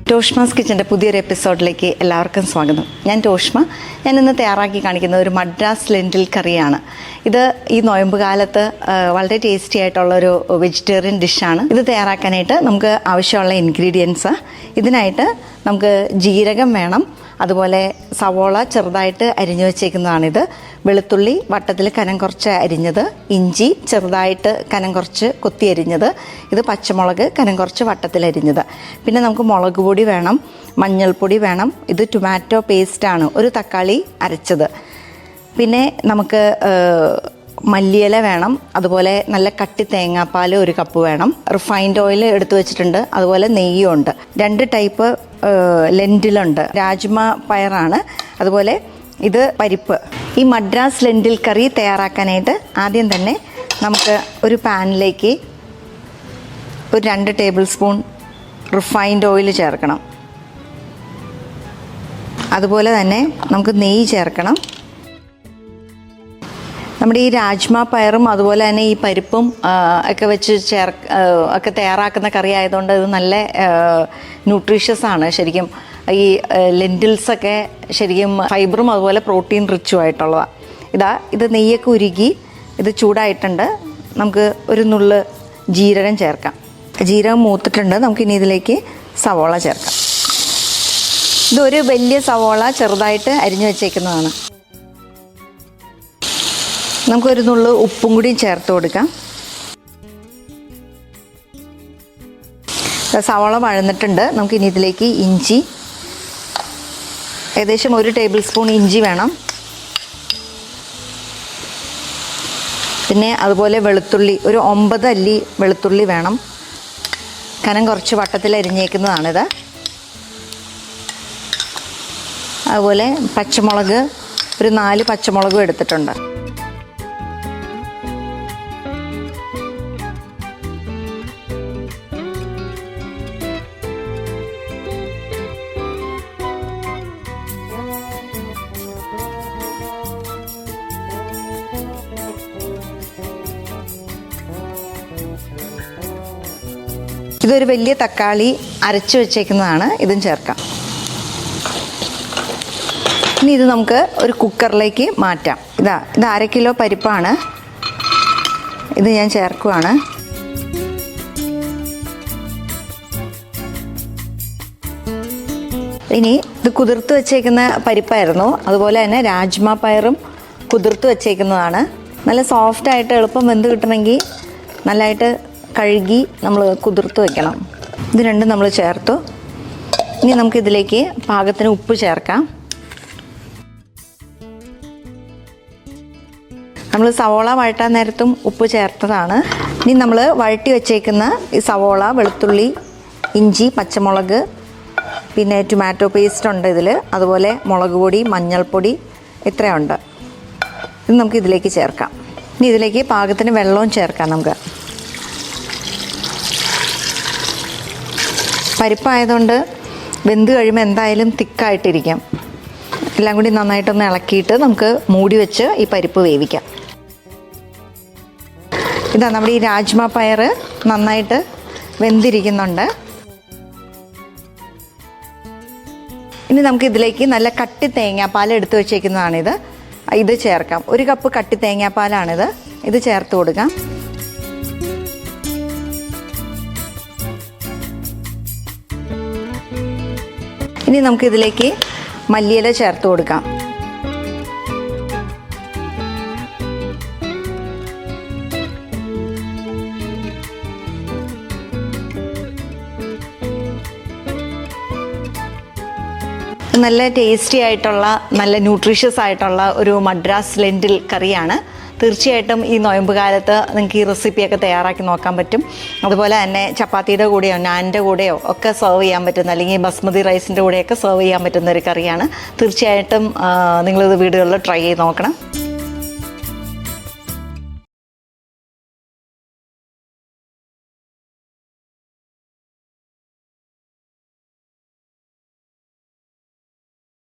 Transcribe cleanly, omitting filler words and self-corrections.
ടോഷ്മാസ് കിച്ചൻ്റെ പുതിയൊരു എപ്പിസോഡിലേക്ക് എല്ലാവർക്കും സ്വാഗതം. ഞാൻ ടോഷ്മ. ഞാൻ ഇന്ന് തയ്യാറാക്കി കാണിക്കുന്ന ഒരു മദ്രാസ് ലെൻറ്റിൽ കറിയാണ്. ഇത് ഈ നോയമ്പ് കാലത്ത് വളരെ ടേസ്റ്റി ആയിട്ടുള്ളൊരു വെജിറ്റേറിയൻ ഡിഷാണ്. ഇത് തയ്യാറാക്കാനായിട്ട് നമുക്ക് ആവശ്യമുള്ള ഇൻഗ്രീഡിയൻസ്, ഇതിനായിട്ട് നമുക്ക് ജീരകം വേണം, അതുപോലെ സവോള ചെറുതായിട്ട് അരിഞ്ഞു വെച്ചേക്കുന്നതാണിത്, വെളുത്തുള്ളി വട്ടത്തിൽ കനം കുറച്ച് അരിഞ്ഞത്, ഇഞ്ചി ചെറുതായിട്ട് കനം കുറച്ച് കൊത്തി അരിഞ്ഞത്, ഇത് പച്ചമുളക് കനം കുറച്ച് വട്ടത്തിൽ അരിഞ്ഞത്, പിന്നെ നമുക്ക് മുളക് പൊടി വേണം, മഞ്ഞൾപ്പൊടി വേണം, ഇത് ടൊമാറ്റോ പേസ്റ്റാണ്, ഒരു തക്കാളി അരച്ചത്, പിന്നെ നമുക്ക് മല്ലിയില വേണം, അതുപോലെ നല്ല കട്ടി തേങ്ങാപ്പാൽ 1 കപ്പ് വേണം, റിഫൈൻഡ് ഓയിൽ എടുത്തു വെച്ചിട്ടുണ്ട്, അതുപോലെ നെയ്യും ഉണ്ട്. 2 ടൈപ്പ് ലെൻറ്റിലുണ്ട്, രാജ്മ പയറാണ്, അതുപോലെ ഇത് പരിപ്പ്. ഈ മദ്രാസ് ലെൻറ്റിൽ കറി തയ്യാറാക്കാനായിട്ട് ആദ്യം തന്നെ നമുക്ക് ഒരു പാനിലേക്ക് ഒരു 2 ടേബിൾ സ്പൂൺ റിഫൈൻഡ് ഓയിൽ ചേർക്കണം. അതുപോലെ തന്നെ നമുക്ക് നെയ്യ് ചേർക്കണം. നമ്മുടെ ഈ രാജ്മ പയറും അതുപോലെ തന്നെ ഈ പരിപ്പും ഒക്കെ വെച്ച് ഒക്കെ തയ്യാറാക്കുന്ന കറി ആയതുകൊണ്ട് ഇത് നല്ല ന്യൂട്രീഷ്യസ് ആണ്. ശരിക്കും ഈ ലെൻറ്റിൽസൊക്കെ ശരിക്കും ഫൈബറും അതുപോലെ പ്രോട്ടീൻ റിച്ചും ആയിട്ടുള്ളതാണ്. ഇത് നെയ്യൊക്കെ ഉരുകി ഇത് ചൂടായിട്ടുണ്ട്. നമുക്ക് ഒരു നുള്ള് ജീരകം ചേർക്കാം. ജീരകം മൂത്തിട്ടുണ്ട്. നമുക്കിനി ഇതിലേക്ക് സവോള ചേർക്കാം. ഇതൊരു വലിയ സവോള ചെറുതായിട്ട് അരിഞ്ഞു വെച്ചേക്കുന്നതാണ്. നമുക്കൊരു നുള്ള് ഉപ്പും കൂടി ചേർത്ത് കൊടുക്കാം. സവോള വഴന്നിട്ടുണ്ട്. നമുക്കിനി ഇതിലേക്ക് ഇഞ്ചി, ഏകദേശം 1 ടേബിൾ സ്പൂൺ ഇഞ്ചി വേണം, പിന്നെ അതുപോലെ വെളുത്തുള്ളി ഒരു 9 അല്ലി വെളുത്തുള്ളി വേണം, കനം കുറച്ച് വട്ടത്തിൽ അരിഞ്ഞേക്കുന്നതാണിത്. അതുപോലെ പച്ചമുളക് ഒരു 4 പച്ചമുളകും എടുത്തിട്ടുണ്ട്. ഇതൊരു വലിയ തക്കാളി അരച്ചു വെച്ചേക്കുന്നതാണ്, ഇതും ചേർക്കാം. ഇനി ഇത് നമുക്ക് ഒരു കുക്കറിലേക്ക് മാറ്റാം. ഇത് 1/2 കിലോ പരിപ്പാണ്, ഇത് ഞാൻ ചേർക്കുവാണ്. ഇനി ഇത് കുതിർത്ത് വെച്ചേക്കുന്ന പരിപ്പായിരുന്നു, അതുപോലെ തന്നെ രാജ്മ പയറും കുതിർത്ത് വെച്ചേക്കുന്നതാണ്. നല്ല സോഫ്റ്റായിട്ട് എളുപ്പം വെന്ത് കിട്ടണമെങ്കിൽ നല്ലതായിട്ട് കഴുകി നമ്മൾ കുതിർത്ത് വെക്കണം. ഇത് രണ്ടും നമ്മൾ ചേർത്തു. ഇനി നമുക്കിതിലേക്ക് പാകത്തിന് ഉപ്പ് ചേർക്കാം. നമ്മൾ സവോള വഴറ്റാൻ നേരത്തും ഉപ്പ് ചേർത്തതാണ്. ഇനി നമ്മൾ വഴറ്റി വെച്ചേക്കുന്ന ഈ സവോള, വെളുത്തുള്ളി, ഇഞ്ചി, പച്ചമുളക്, പിന്നെ ടൊമാറ്റോ പേസ്റ്റ് ഉണ്ട് ഇതിൽ, അതുപോലെ മുളക് പൊടി, മഞ്ഞൾപ്പൊടി ഇത്രയുണ്ട്. ഇത് നമുക്ക് ഇതിലേക്ക് ചേർക്കാം. ഇനി ഇതിലേക്ക് പാകത്തിന് വെള്ളവും ചേർക്കാം. നമുക്ക് പരിപ്പായതുകൊണ്ട് വെന്ത് കഴിയുമ്പോൾ എന്തായാലും തിക്കായിട്ടിരിക്കും. എല്ലാം കൂടി നന്നായിട്ടൊന്ന് ഇളക്കിയിട്ട് നമുക്ക് മൂടി വെച്ച് ഈ പരിപ്പ് വേവിക്കാം. ഇതാ നമ്മുടെ ഈ രാജ്മ പയർ നന്നായിട്ട് വെന്തിരിക്കുന്നുണ്ട്. ഇനി നമുക്ക് ഇതിലേക്ക് നല്ല കട്ടി തേങ്ങാപ്പാൽ എടുത്ത് വെച്ചേക്കുന്നതാണിത്, ഇത് ചേർക്കാം. 1 കപ്പ് കട്ടി തേങ്ങാപ്പാലാണിത്, ഇത് ചേർത്ത് കൊടുക്കാം. ഇനി നമുക്കിതിലേക്ക് മല്ലിയില ചേർത്ത് കൊടുക്കാം. നല്ല ടേസ്റ്റി ആയിട്ടുള്ള, നല്ല ന്യൂട്രീഷ്യസ് ആയിട്ടുള്ള ഒരു മദ്രാസ് ലെൻറ്റിൽ കറിയാണ്. തീർച്ചയായിട്ടും ഈ നോയമ്പ് കാലത്ത് നിങ്ങൾക്ക് ഈ റെസിപ്പിയൊക്കെ തയ്യാറാക്കി നോക്കാൻ പറ്റും. അതുപോലെ തന്നെ ചപ്പാത്തിയുടെ കൂടെയോ നാനിൻ്റെ കൂടെയോ ഒക്കെ സെർവ് ചെയ്യാൻ പറ്റുന്ന, അല്ലെങ്കിൽ ബസ്മതി റൈസിൻ്റെ കൂടെയൊക്കെ സെർവ് ചെയ്യാൻ പറ്റുന്ന ഒരു കറിയാണ്. തീർച്ചയായിട്ടും നിങ്ങളിത് വീടുകളിൽ ട്രൈ ചെയ്ത് നോക്കണം.